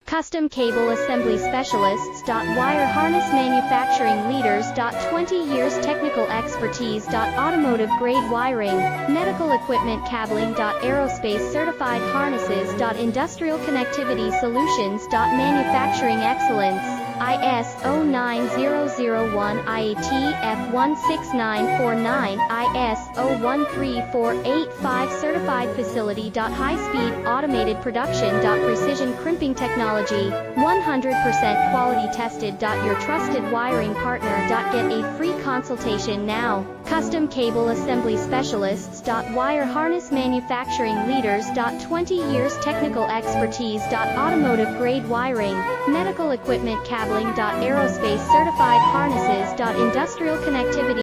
Custom Cable Assembly Specialists. Wire Harness Manufacturing Leaders. 20 years Technical Expertise. Automotive Grade Wiring, Medical Equipment Cabling. Aerospace Certified Harnesses. Industrial Connectivity Solutions. Manufacturing Excellence, ISO 9001, IATF 16949, ISO 13485 Certified Facility. High-speed automated production. Precision crimping technology, 100% quality tested. Your trusted wiring partner. Get a free consultation now. Custom Cable Assembly Specialists. Wire Harness Manufacturing Leaders. 20 years Technical Expertise. Automotive Grade Wiring, Medical Equipment Cabling. Aerospace Certified Harnesses. Industrial Connectivity